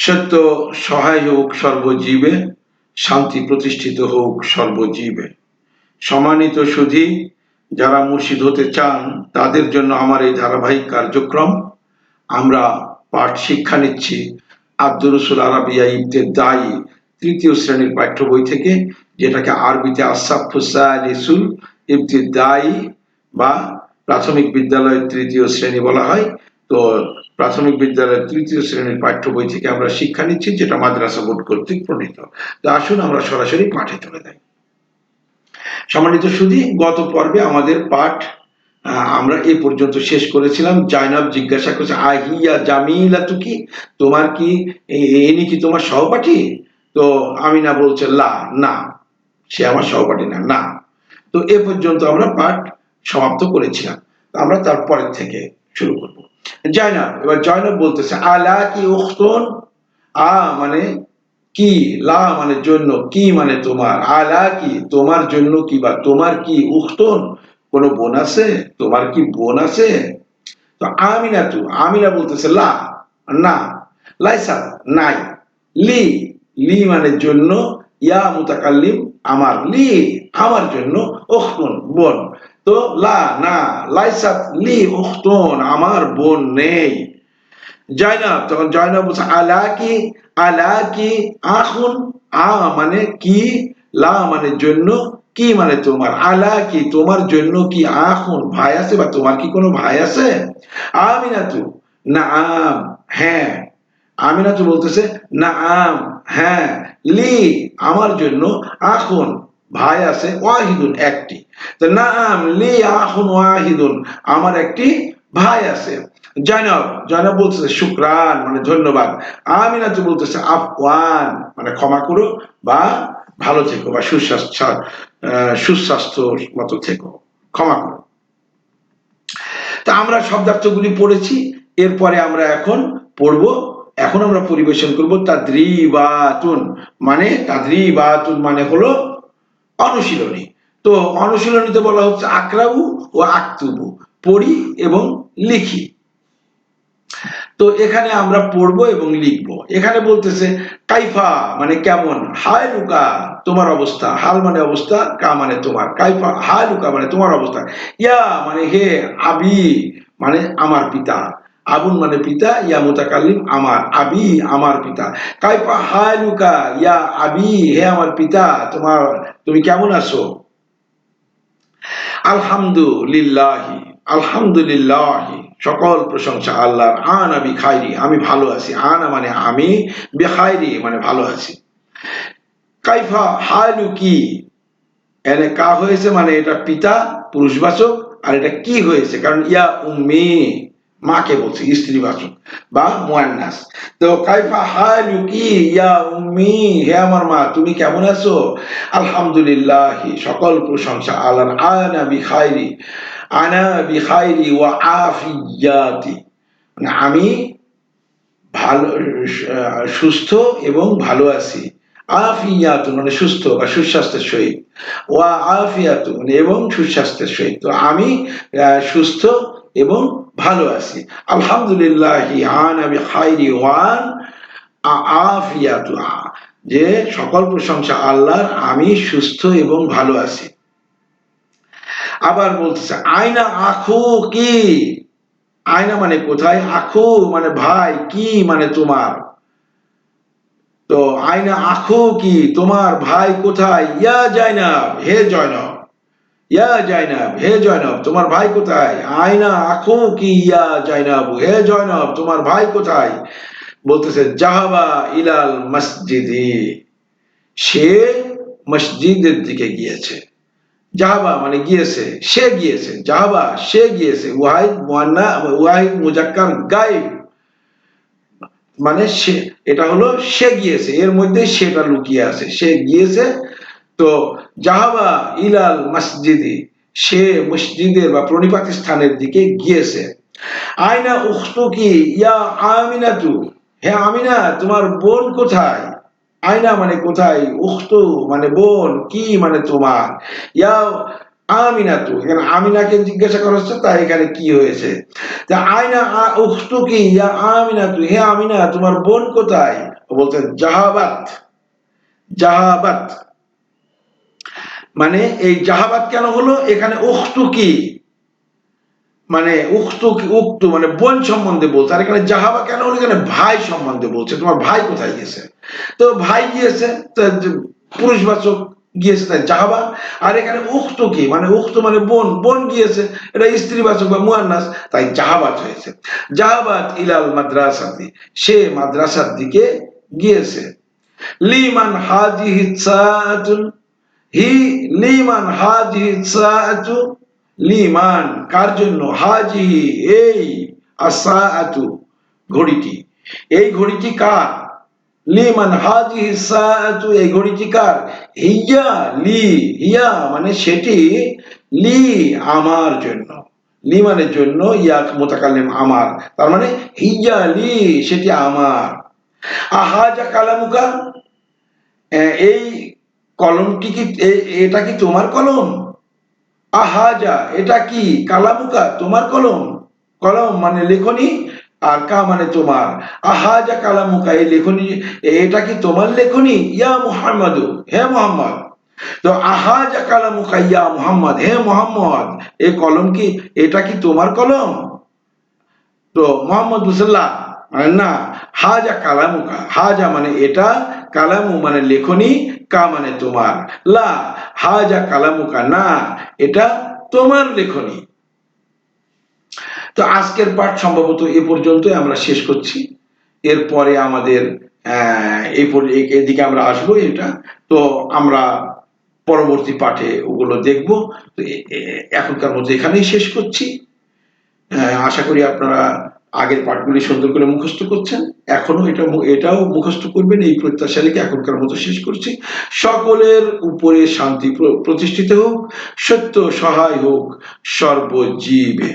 সত্য সহায় হোক সর্বজীবে, শান্তি প্রতিষ্ঠিত হোক সর্বজীবে। সম্মানিত সুধী, যারা মুর্শিদ হতে চান তাদের জন্য আমার এই ধারাবাহিক কার্যক্রম। আমরা পাঠ শিক্ষা নিচ্ছি আদ-দুরুসুল আরাবিয়া ইবতেদায়ী তৃতীয় শ্রেণীর পাঠ্য বই থেকে, যেটাকে আরবিতে আস-সাফফুস সালিসুল ইবতেদায়ী বা প্রাথমিক বিদ্যালয়ের তৃতীয় শ্রেণী বলা হয়। তো প্রাথমিক বিদ্যালয়ের তৃতীয় শ্রেণীর পাঠ্য বই থেকে আমরা শিক্ষা নিচ্ছি, যেটা মাদ্রাসা বোর্ড কর্তৃক প্রণীত। তো আসুন আমরা সরাসরি পাঠে চলে যাই। সম্মানিত সুধী, গত পর্বে আমাদের পাঠ আমরা এই পর্যন্ত শেষ করেছিলাম। জাইনাব জিজ্ঞাসা করছে, আহিয়া জামিলাতু কি, তোমার কি ইনি কি তোমার সহপাঠী? তো আমিনা বলছে লা, না, সে আমার সহপাঠী না, না। তো এ পর্যন্ত আমরা পাঠ সমাপ্ত করেছিলাম। আমরা তারপরের থেকে শুরু করব। জাইনাব, এবার জয়নব বলতেছে আলা কি উখতুন, আ মানে কি, লা মানে জন্য, কি মানে তোমার, আলা কি তোমার জন্য কি, বা তোমার কি উখতুন কোন বোন আছে, তোমার কি বোন আছে? তো আমিনা তু, আমিনা বলতেছে লা, না, লাইসা নাই, লি, লি মানে জন্য, ইয়া মুতাকাল্লিম আমার, লি আমার জন্য, উখতুন বোন। তো লা না, লাইসাত লি উখতুন আমার বোন নেই। জাইনাব, তখন জাইনাব বলছে আলা কি, আলা কি আখুন, আ মানে কি, লা মানে জন্য, কি মানে তোমার, আলা কি তোমার জন্য কি আখুন ভাই আছে, বা তোমার কি কোনো ভাই আছে? আমিনাতু নাআম হ্যাঁ, আমিনাতু বলতেছে নাআম হ্যাঁ, লি আমার জন্য, আখুন ভাই আছে, ওয়াহিদুন একটি। তো নাআম লি আখুন ওয়াহিদুন আমার একটি ভাই আছে। জাইনাব, জাইনাব বলতেছে শুকরান মানে ধন্যবাদ। আমিনাতু বলতেছে আফওয়ান মানে ক্ষমা করো, বা ভালো থেকো, বা সুস্বাস্থ্য মতো থেকো, ক্ষমা করো। তা আমরা শব্দার্থগুলি পড়েছি, এরপরে আমরা এখন পড়ব, এখন আমরা পরিবেশন করব তাদরিবাতুন। মানে তাদরিবাতুন মানে হলো অনুশীলনী। তো অনুশীলনীতে বলা হচ্ছে আকরাউ ও আক্তুবু, পড়ি এবং লিখি। তো এখানে আমরা পড়বো এবং লিখবো। এখানে বলতেছে কাইফা মানে কেমন, হালুকা তোমার অবস্থা, হাল মানে অবস্থা, কা মানে তোমার, কাইফা হালুকা মানে তোমার অবস্থা, ইয়া মানে হে, আবি মানে আমার পিতা, আবুন মানে পিতা, ইয়া মুতাকাল্লিম আমার, আবি আমার পিতা, কাইফা হালুকা ইয়া আবি হে আমার পিতা, তোমার তুমি কেমন আছো? আলহামদুলিল্লাহি, আলহামদুলিল্লাহি সকল প্রশংসা আল্লাহর, আনা বিখাইরি আমি ভালো আছি, আনা মানে আমি, বিখাইরি মানে ভালো আছি। কাইফা হালুকি, এনে কা হয়েছে মানে এটা পিতা পুরুষবাচক, আর এটা কি হয়েছে কারণ ইয়া উম্মি মাকে বলছে স্ত্রীবাচক বা মুয়ান্নাস। তো কাইফা হালুকি ইয়া উম্মি হে আমার মা তুমি কেমন আছো? আলহামদুলিল্লাহি সকল প্রশংসা আল্লাহর, আনা বিখাইরি, আনা বিখাইরি ওয়া আফিয়াতি মানে আমি ভালো, সুস্থ এবং ভালো আছি। আফিয়াতুন মানে সুস্থ বা সুস্বাস্থ্যের সহিত, ওয়া আফিয়াতুন এবং সুস্বাস্থ্যের সহিত। তো আমি সুস্থ এবং ভালো আছি। আলহামদুলিল্লাহি আনা বিখাইরি ওয়ান আফিয়াতু, যে সকল প্রশংসা আল্লাহর, আমি সুস্থ এবং ভালো আছি। আবার বলতেছে আয়না আখু কি, আয়না মানে কোথায়, আখু মানে ভাই, কি মানে তোমার। তো আয়না আখু কি তোমার ভাই কোথায়, ইয়া জাইনাব হে জয়নব, ইয়া জাইনাব হে জয়নব তোমার ভাই কোথায়, আয়না আখু কি ইয়া জাইনাব হে জয়নব তোমার ভাই কোথায়। বলতেছে জাহাবা ইলাল মসজিদি, সে মসজিদের দিকে গিয়েছে। জাহাবা মানে গিয়েছে, সে গিয়েছে, জাহাবা সে গিয়েছে, ওয়াহিদ মুয়ান্না, ওয়াহিদ মুজাক্কার গায়েব মানে সে, এটা হলো সে গিয়েছে, এর মধ্যে সেটা লুকিয়ে আছে, সে গিয়েছে। তো জাহাবা ইলাল মসজিদি, সে মসজিদের বা প্রণিপাতি স্থানের দিকে গিয়েছে। আয়না উখতুকি ইয়া আমিনাতু হে আমিনা তোমার বোন কোথায়, আয়না মানে কোথায়, উখতু মানে বোন, কি মানে তোমার, ইয়া আমিনাতু, এখানে আমিনাকে জিজ্ঞাসা করা হচ্ছে, তাই এখানে কি হয়েছে? আয়না উখতুকি ইয়া আমিনাতু, হে আমিনা তোমার বোন কোথায়? ও বলতেন জাহাবাত। জাহাবাত মানে এই জাহাবাত কেন হলো? এখানে উখতুকি মানে উক্তু মানে বোন সম্বন্ধে বলছে, আর এখানে জাহাবা কেন হলো? এখানে ভাই সম্বন্ধে বলছে, তোমার ভাই কোথায় গেছে? তো ভাই গিয়েছে, পুরুষবাচক গিয়েছে, তাই জাহাবা। আর এখানে উক্ত কি মানে উক্ত মানে বোন, বোন গিয়েছে, এটা স্ত্রীবাচক বা মুয়ান্নাস, তাই জাহাবাত হয়েছে। জাহাবাত ইলাল মাদ্রাসাতি, সে মাদ্রাসার দিকে গিয়েছে। লিমান হাজিহি সাআতুন, হি লিমান হাজিহি সাআতু, লিমান কার জন্য, হাজিহি এই, আসাআতু ঘড়িটি, এই ঘড়িটি কার? লিমান হাজিহি সাআতু, এই ঘড়িটি কার? হিয়া লি, হিয়া মানে সেটি, লি আমার জন্য, লি মানে জন্য, ইয়া মুতাকাল্লিম আমার, তার মানে হিয়া লি সেটি আমার। আহাজা কালামুকা, এই কলমটি কি, এটা কি তোমার কলম? আহাজা এটা কি, কালামুকা তোমার কলম, কলম মানে লেখনি, আর কা মানে তোমার। আহাজা কালামুকা এই লেখনি, এটা কি তোমার লেখনি? ইয়া মুহাম্মাদু, হে মোহাম্মদ। তো আহাজা কালামুকা ইয়া মুহাম্মদ, হে মোহাম্মদ এই কলম কি, এটা কি তোমার কলম? তো মোহাম্মদ মুসাল্লাহ মানে না, হাজা কালামুকা, হাজা মানে এটা, কালামু মানে লেখনি, কা মানে তোমার, লা হাজা কালামুকা না এটা তোমার লেখনি। তো আজকের পাঠ সম্ভবত এ পর্যন্তই আমরা শেষ করছি। এরপরে আমাদের এদিকে আমরা আসবো, এটা তো আমরা পরবর্তী পাঠে ওগুলো দেখবো। তো এখনকার মতো এখানেই শেষ করছি। আশা করি আপনারা আগের পাঠগুলি সুন্দর করে মুখস্থ করছেন, এখনো এটাও মুখস্থ করবেন, এই প্রত্যাশা রেখে এখনকার মতো শেষ করছি। সকলের উপরে শান্তি প্রতিষ্ঠিত হোক, সত্য সহায় হোক সর্বজীবে।